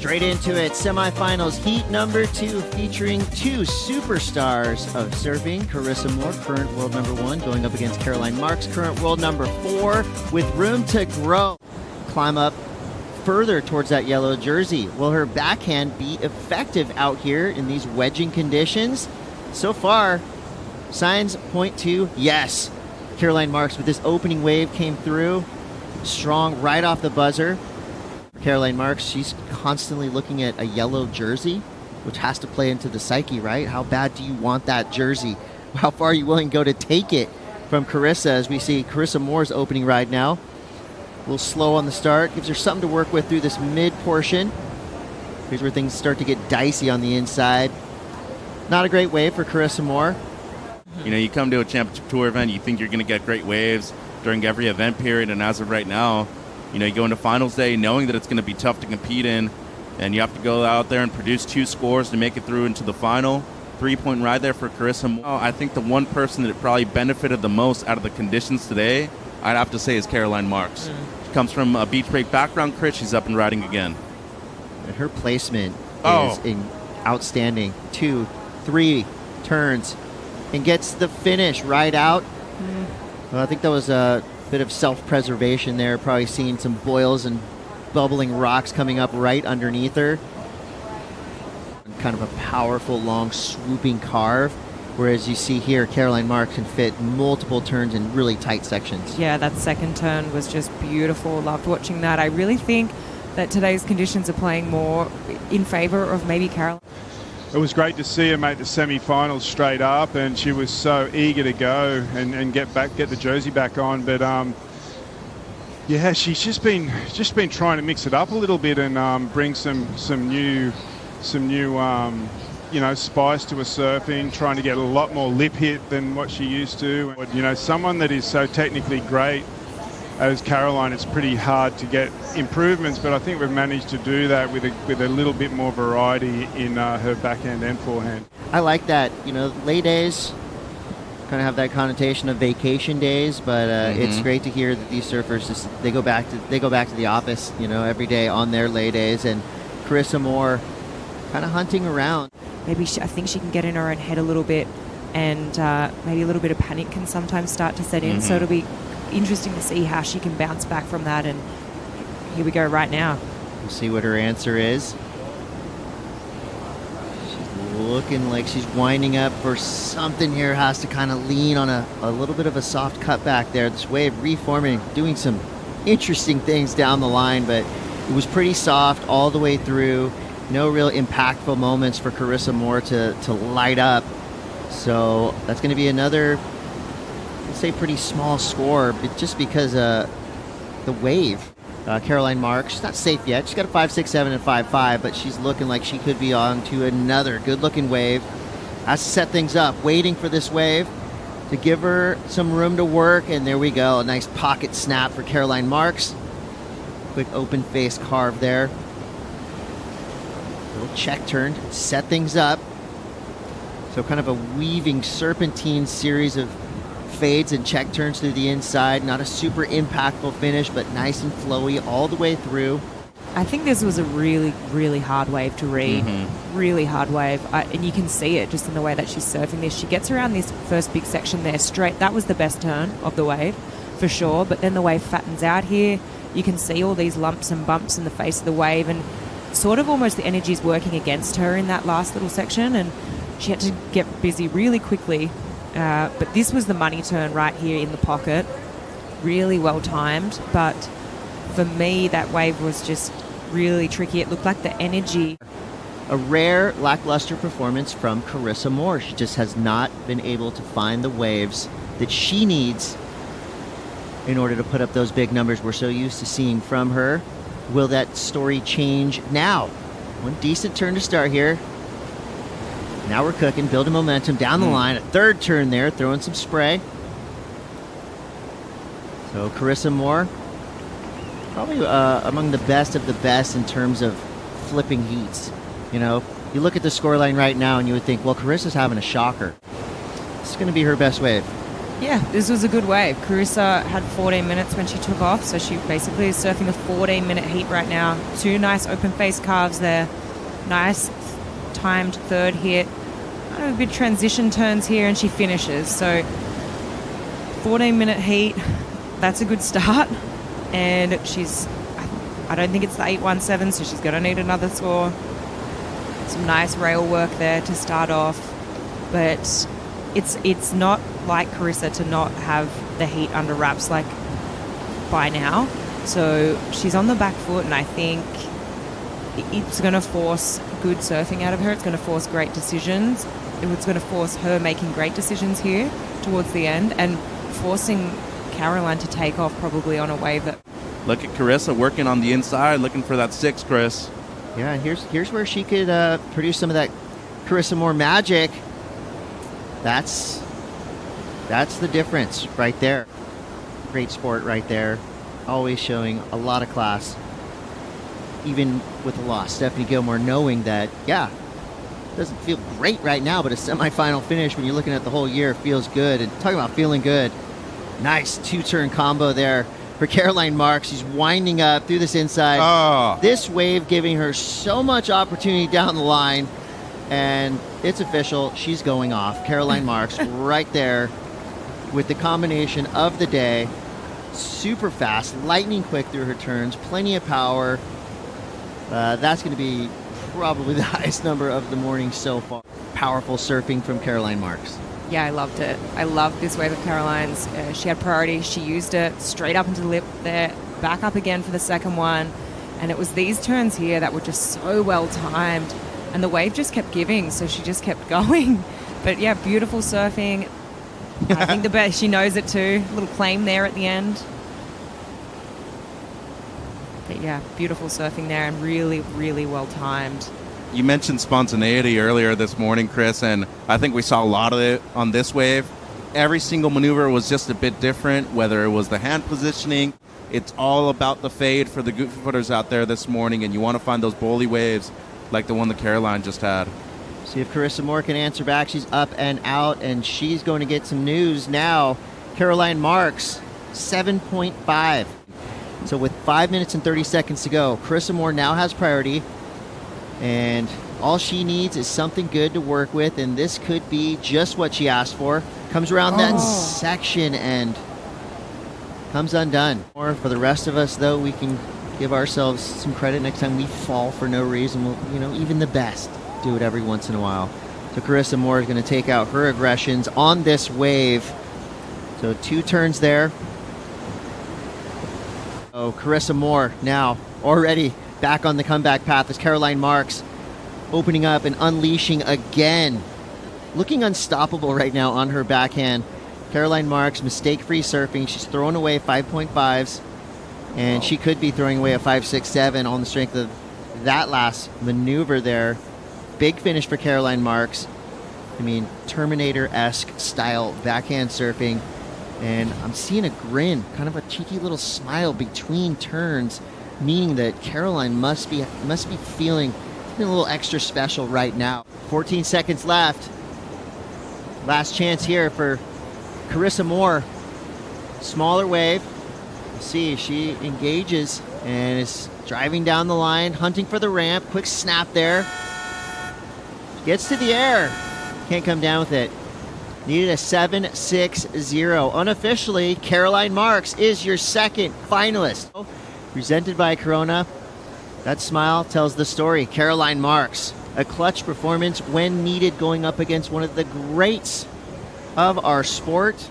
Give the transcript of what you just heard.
Straight into it, semifinals heat number 2, featuring 2 superstars of surfing. Carissa Moore, current world number 1, going up against Caroline Marks, current world number 4, with room to grow. Climb up further towards that yellow jersey. Will her backhand be effective out here in these wedging conditions? So far, signs point to yes. Caroline Marks with this opening wave came through strong right off the buzzer. Caroline Marks, she's constantly looking at a yellow jersey, which has to play into the psyche, right? How bad do you want that jersey? How far are you willing to go to take it from Carissa, as we see Carissa Moore's opening ride now. A little slow on the start, gives her something to work with through this mid portion. Here's where things start to get dicey on the inside. Not a great wave for Carissa Moore. You know, you come to a championship tour event, you think you're going to get great waves during every event period, and as of right now, you know, you go into finals day knowing that it's going to be tough to compete in, and you have to go out there and produce 2 scores to make it through into the final. 3-point ride there for Carissa Moore. I think the one person that probably benefited the most out of the conditions today, I'd have to say, is Caroline Marks. She comes from a beach break background, Chris. She's up and riding again. And her placement is outstanding. 2, 3 turns and gets the finish right out. Well, I think that was a bit of self-preservation there, probably seeing some boils and bubbling rocks coming up right underneath her. Kind of a powerful, long, swooping carve, whereas you see here, Caroline Marks can fit multiple turns in really tight sections. Yeah, that second turn was just beautiful. Loved watching that. I really think that today's conditions are playing more in favor of maybe Caroline. It was great to see her make the semi-finals straight up, and she was so eager to go and get the jersey back on. But yeah, she's just been trying to mix it up a little bit and bring some new you know, spice to her surfing, trying to get a lot more lip hit than what she used to. You know, someone that is so technically great as Caroline, it's pretty hard to get improvements, but I think we've managed to do that with a little bit more variety in her backhand and forehand. I like that. You know, lay days kind of have that connotation of vacation days, but it's great to hear that these surfers they go back to the office, you know, every day on their lay days. And Carissa Moore kind of hunting around. Maybe I think she can get in her own head a little bit, and maybe a little bit of panic can sometimes start to set in. So it'll be interesting to see how she can bounce back from that, and here we go right now. We'll see what her answer is. She's looking like she's winding up for something here, has to kind of lean on a little bit of a soft cutback there. This wave reforming, doing some interesting things down the line, but it was pretty soft all the way through. No real impactful moments for Carissa Moore to light up. So that's going to be another, let's say, pretty small score, but just because the wave. Caroline Marks, she's not safe yet. She's got a 5.67 and 5.5, but she's looking like she could be on to another good-looking wave. Has to set things up, waiting for this wave to give her some room to work, and there we go. A nice pocket snap for Caroline Marks. Quick open face carve there. Little check turn, set things up. So kind of a weaving serpentine series of fades and check turns through the inside. Not a super impactful finish, but nice and flowy all the way through. I think this was a really, really hard wave to read. Really hard wave. And you can see it just in the way that she's surfing this. She gets around this first big section there straight. That was the best turn of the wave, for sure. But then the wave fattens out here. You can see all these lumps and bumps in the face of the wave, and sort of almost the energy is working against her in that last little section, and she had to get busy really quickly. But this was the money turn right here in the pocket. Really well timed, but for me that wave was just really tricky. It looked like the energy. A rare lackluster performance from Carissa Moore. She just has not been able to find the waves that she needs in order to put up those big numbers we're so used to seeing from her. Will that story change now? One decent turn to start here. Now we're cooking, building momentum down the line. A third turn there, throwing some spray. So Carissa Moore, probably among the best of the best in terms of flipping heats. You know, you look at the scoreline right now and you would think, well, Carissa's having a shocker. This is going to be her best wave. Yeah, this was a good wave. Carissa had 14 minutes when she took off, so she basically is surfing a 14-minute heat right now. 2 nice open face carves there. Nice timed third hit. Kind of a bit transition turns here, and she finishes. So 14-minute heat, that's a good start. And I don't think it's the 817, so she's going to need another score. Some nice rail work there to start off. But it's not like Carissa to not have the heat under wraps like by now. So she's on the back foot, and I think it's going to force good surfing out of her. It's going to force great decisions. It's going to force her making great decisions here towards the end, and forcing Caroline to take off probably on a wave that... Look at Carissa working on the inside, looking for that 6, Chris. Yeah, and here's where she could produce some of that Carissa Moore magic. That's the difference right there. Great sport right there. Always showing a lot of class. Even with a loss, Stephanie Gilmore knowing that, yeah, doesn't feel great right now, but a semifinal finish when you're looking at the whole year feels good. And talking about feeling good, nice 2-turn combo there for Caroline Marks. She's winding up through this inside. Oh. This wave giving her so much opportunity down the line, and it's official. She's going off. Caroline Marks right there with the combination of the day. Super fast, lightning quick through her turns, plenty of power. That's going to be probably the highest number of the morning so far. Powerful surfing from Caroline Marks. Yeah, I loved it. I loved this wave of Caroline's. She had priority. She used it straight up into the lip there, back up again for the second one. And it was these turns here that were just so well timed. And the wave just kept giving, so she just kept going. But yeah, beautiful surfing. I think the best, she knows it too. Little claim there at the end. But yeah, beautiful surfing there, and really, really well timed. You mentioned spontaneity earlier this morning, Chris, and I think we saw a lot of it on this wave. Every single maneuver was just a bit different, whether it was the hand positioning. It's all about the fade for the goofy footers out there this morning, and you want to find those bowly waves like the one that Caroline just had. See if Carissa Moore can answer back. She's up and out, and she's going to get some news now. Caroline Marks, 7.5. So with 5 minutes and 30 seconds to go, Carissa Moore now has priority, and all she needs is something good to work with, and this could be just what she asked for. Comes around that section and comes undone. Or for the rest of us, though, we can give ourselves some credit next time we fall for no reason. We'll, even the best do it every once in a while. So Carissa Moore is going to take out her aggressions on this wave. So 2 turns there. Oh, Carissa Moore now already back on the comeback path as Caroline Marks opening up and unleashing again. Looking unstoppable right now on her backhand. Caroline Marks, mistake-free surfing. She's throwing away 5.5s, and she could be throwing away a 5.67 on the strength of that last maneuver there. Big finish for Caroline Marks. I mean, Terminator-esque style backhand surfing. And I'm seeing a grin, kind of a cheeky little smile between turns, meaning that Caroline must be feeling a little extra special right now. 14 seconds left. Last chance here for Carissa Moore. Smaller wave. We'll see, she engages and is driving down the line, hunting for the ramp. Quick snap there. Gets to the air. Can't come down with it. Needed a 7.60. Unofficially, Caroline Marks is your second finalist. Presented by Corona. That smile tells the story. Caroline Marks, a clutch performance when needed, going up against one of the greats of our sport.